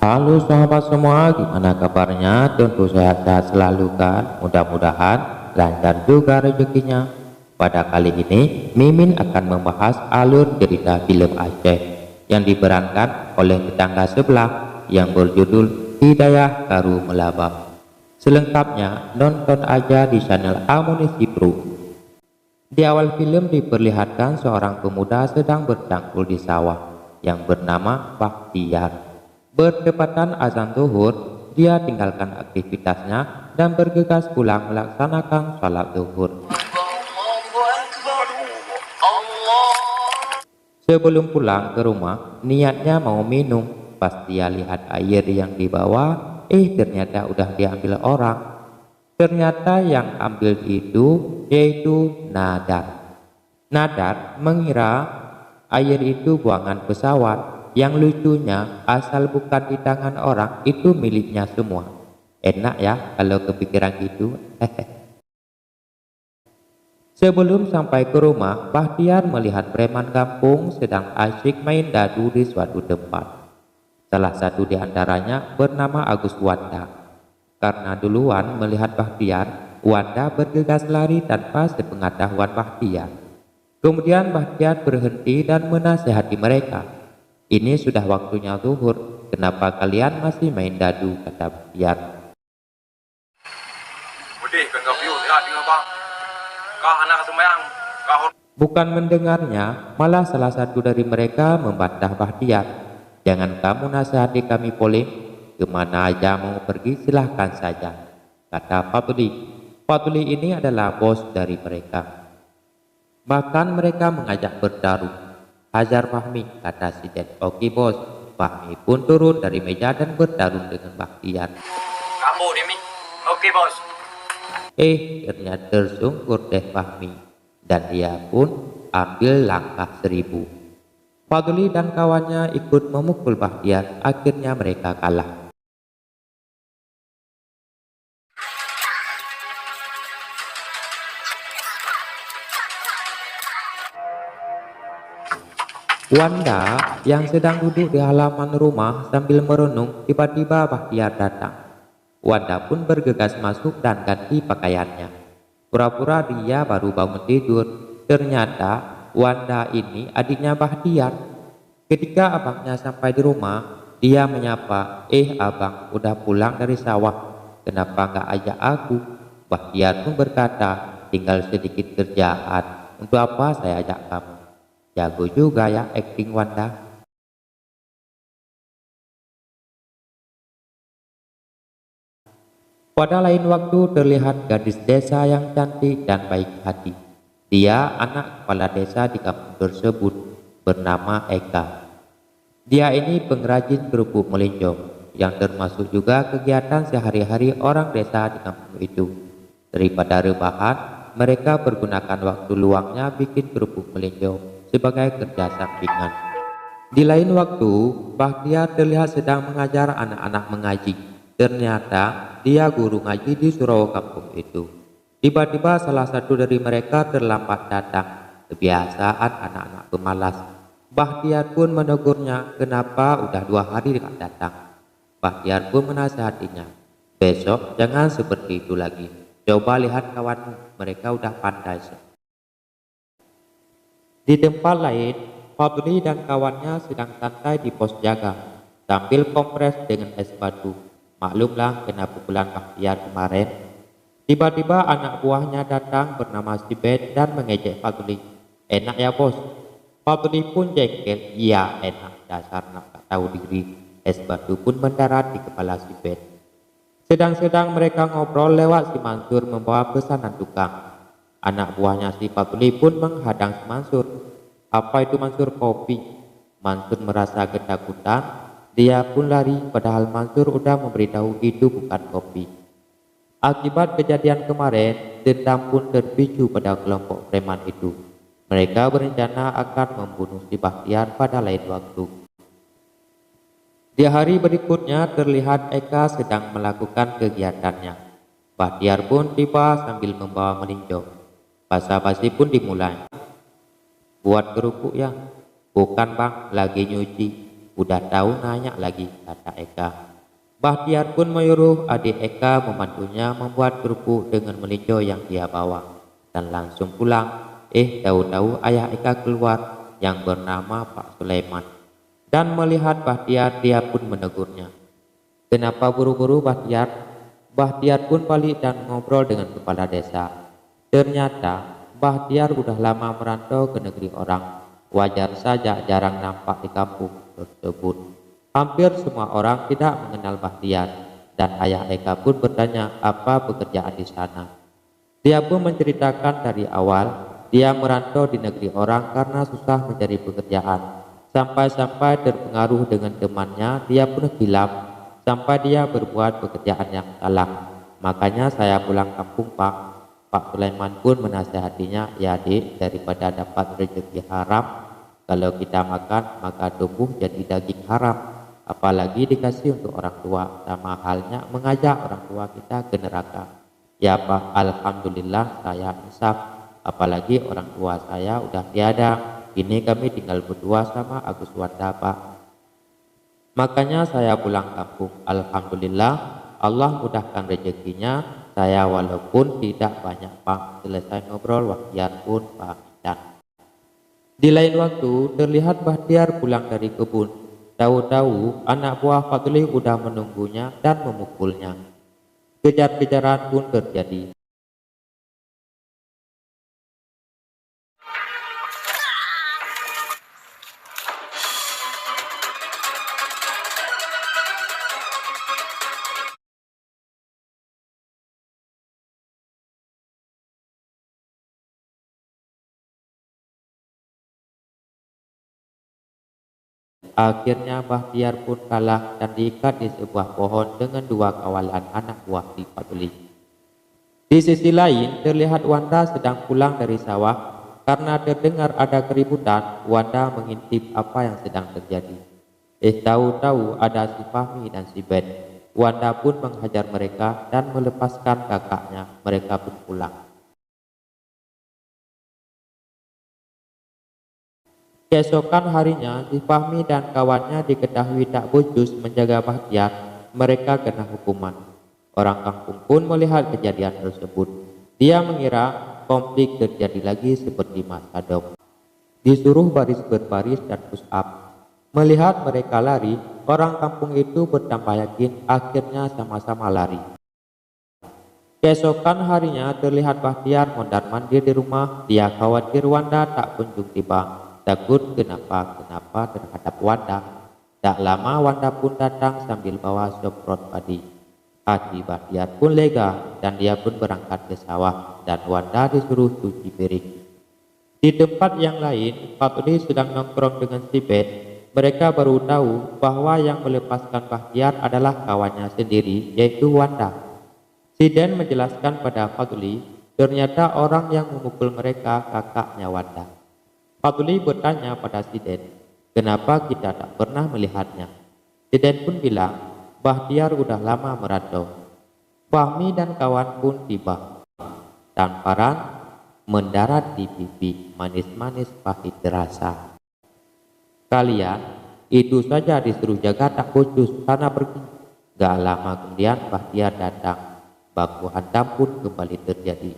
Halo sahabat semua, gimana kabarnya? Tentu sehat-sehat selalu kan? Mudah-mudahan lancar juga rezekinya. Pada kali ini, Mimin akan membahas alur cerita film Aceh yang diperankan oleh tetangga sebelah yang berjudul Hidayah Karu Melabang. Selengkapnya, nonton aja di channel Amunisi Pro. Di awal film diperlihatkan seorang pemuda sedang bercangkul di sawah yang bernama Bakhtiar. Bertepatan azan zuhur, dia tinggalkan aktivitasnya dan bergegas pulang melaksanakan sholat zuhur. Sebelum pulang ke rumah, niatnya mau minum. Pas dia lihat air yang dibawa, ternyata udah diambil orang. Ternyata yang ambil itu yaitu Nadar. Nadar mengira air itu buangan pesawat. Yang lucunya, asal bukan di tangan orang, itu miliknya semua. Enak ya kalau kepikiran gitu. Sebelum sampai ke rumah, Bahtiar melihat preman kampung sedang asyik main dadu di suatu tempat. Salah satu di antaranya bernama Agus Wanda. Karena duluan melihat Bahtiar, Wanda bergegas lari tanpa sepengetahuan Bahtiar. Kemudian Bahtiar berhenti dan menasihati mereka. Ini sudah waktunya zuhur, kenapa kalian masih main dadu, kata Bahtiar. Bukan mendengarnya, malah salah satu dari mereka membantah Bahtiar. Jangan kamu nasihati kami poling, kemana aja mau pergi silahkan saja, kata Fatuli. Fatuli ini adalah bos dari mereka. Bahkan mereka mengajak bertarung. Hajar Fahmi, kata si Jet. Oke bos. Fahmi pun turun dari meja dan bertarung dengan Bahtiar. Kamu Demi. Oke bos. Ternyata tersungkur deh Fahmi, dan dia pun ambil langkah 1000. Fadli dan kawannya ikut memukul Bahtiar, akhirnya mereka kalah. Wanda yang sedang duduk di halaman rumah sambil merenung, tiba-tiba Bahtiar datang. Wanda pun bergegas masuk dan ganti pakaiannya. Pura-pura dia baru bangun tidur. Ternyata Wanda ini adiknya Bahtiar. Ketika abangnya sampai di rumah, dia menyapa, abang udah pulang dari sawah, kenapa nggak ajak aku? Bahtiar pun berkata, tinggal sedikit kerjaan, untuk apa saya ajak kamu? Jago juga ya acting Wanda. Pada lain waktu terlihat gadis desa yang cantik dan baik hati. Dia anak kepala desa di kampung tersebut, bernama Eka. Dia ini pengrajin kerupuk melinjong, yang termasuk juga kegiatan sehari-hari orang desa di kampung itu. Daripada rebahan, mereka pergunakan waktu luangnya bikin kerupuk melinjong sebagai kerja sampingan. Di lain waktu, Bahtiar terlihat sedang mengajar anak-anak mengaji. Ternyata dia guru ngaji di surau kampung itu. Tiba-tiba salah satu dari mereka terlambat datang. Kebiasaan anak-anak pemalas. Bahtiar pun menegurnya, kenapa udah 2 hari tidak datang. Bahtiar pun menasihatinya, besok jangan seperti itu lagi. Coba lihat kawanmu, mereka udah pandai. Di tempat lain, Fadli dan kawannya sedang santai di pos jaga sambil kompres dengan es batu. Maklumlah kena pukulan Bahtiar kemarin. Tiba-tiba anak buahnya datang bernama Sibet dan mengejek Fadli. Enak ya bos? Fadli pun jengkel. Iya enak, dasar nak tahu diri. Es batu pun mendarat di kepala Sibet. Sedang-sedang mereka ngobrol lewat si Mansur membawa pesanan tukang. Anak buahnya si Fadli pun menghadang si Mansur. Apa itu Mansur? Kopi. Mansur merasa ketakutan. Dia pun lari, padahal Mansur udah memberitahu itu bukan kopi. Akibat kejadian kemarin, dendam pun terpicu pada kelompok preman itu. Mereka berencana akan membunuh si Bahtiar pada lain waktu. Di hari berikutnya terlihat Eka sedang melakukan kegiatannya. Bahtiar pun tiba sambil membawa melinjong. Basa-basi pun dimulai. Buat kerupuk ya? Bukan bang, lagi nyuci. udah tahu nanya lagi, kata Eka. Bahtiar pun menyuruh adik Eka membantunya membuat kerupuk dengan melinjo yang dia bawa dan langsung pulang. Tahu-tahu ayah Eka keluar yang bernama Pak Sulaiman, dan melihat Bahtiar dia pun menegurnya. Kenapa buru-buru Bahtiar? Bahtiar pun balik dan ngobrol dengan kepala desa. Ternyata Bahtiar udah lama merantau ke negeri orang. Wajar saja jarang nampak di kampung tersebut. Hampir semua orang tidak mengenal Bahtiar, dan ayah Eka pun bertanya apa pekerjaan di sana. Dia pun menceritakan dari awal dia merantau di negeri orang karena susah mencari pekerjaan. Sampai-sampai terpengaruh dengan temannya, dia pun hilaf sampai dia berbuat pekerjaan yang salah. Makanya saya pulang kampung, Pak. Pak Sulaiman pun menasihatinya, ya Dik, daripada dapat rezeki haram, kalau kita makan maka tumbuh jadi daging haram. Apalagi dikasih untuk orang tua, sama halnya mengajak orang tua kita ke neraka. Ya Pak, alhamdulillah saya insaf, apalagi orang tua saya udah tiada. Kini kami tinggal berdua sama Agus Wanda, Pak. Makanya saya pulang kampung. Alhamdulillah Allah mudahkan rezekinya saya walaupun tidak banyak, Pak. Selesai ngobrol Bahtiar pun pamitan. Di lain waktu terlihat Bahtiar pulang dari kebun. Tahu-tahu anak buah Fatuli udah menunggunya dan memukulnya. Kejar-kejaran pun terjadi. Akhirnya Bahtiar pun kalah dan diikat di sebuah pohon dengan dua kawalan anak buah di Fatuli. Di sisi lain terlihat Wanda sedang pulang dari sawah. Karena terdengar ada keributan, Wanda mengintip apa yang sedang terjadi. Tahu-tahu ada si Fahmi dan si Ben. Wanda pun menghajar mereka dan melepaskan kakaknya. Mereka pun pulang. Keesokan harinya, si Fahmi dan kawannya diketahui tak becus menjaga Bahtiar. Mereka kena hukuman. Orang kampung pun melihat kejadian tersebut. Dia mengira konflik terjadi lagi seperti masa dom. Disuruh baris berbaris dan push up. Melihat mereka lari, orang kampung itu bertambah yakin, akhirnya sama-sama lari. Keesokan harinya terlihat Bahtiar mondar-mandir di rumah. Dia khawatir Wanda tak kunjung tiba. Takut kenapa terhadap Wanda. Tak lama Wanda pun datang sambil bawa semprot padi. Hati Bahtiar pun lega dan dia pun berangkat ke sawah dan Wanda disuruh cuci piring. Di tempat yang lain, Fatuli sedang nongkrong dengan si Ben. Mereka baru tahu bahwa yang melepaskan Bahtiar adalah kawannya sendiri, yaitu Wanda. Si Den menjelaskan pada Fatuli, ternyata orang yang memukul mereka kakaknya Wanda. Fatuli bertanya pada si Den, kenapa kita tak pernah melihatnya? Si Den pun bilang, Bahtiar udah lama merantau. Fahmi dan kawan pun tiba. Tamparan mendarat di pipi, manis-manis pahit terasa. Kalian itu saja disuruh jaga tak becus, sana pergi. Gak lama kemudian Bahtiar datang. Baku hantam pun kembali terjadi.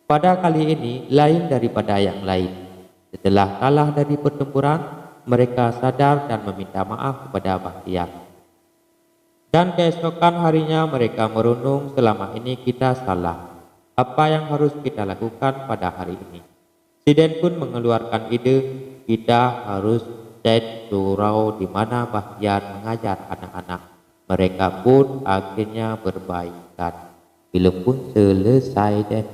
Pada kali ini lain daripada yang lain. Setelah kalah dari pertempuran, mereka sadar dan meminta maaf kepada Bahtiar. Dan keesokan harinya mereka merenung, selama ini kita salah. Apa yang harus kita lakukan pada hari ini? Si Den pun mengeluarkan ide, kita harus cek surau di mana Bahtiar mengajar anak-anak. Mereka pun akhirnya berbaikan. Film pun selesai deh.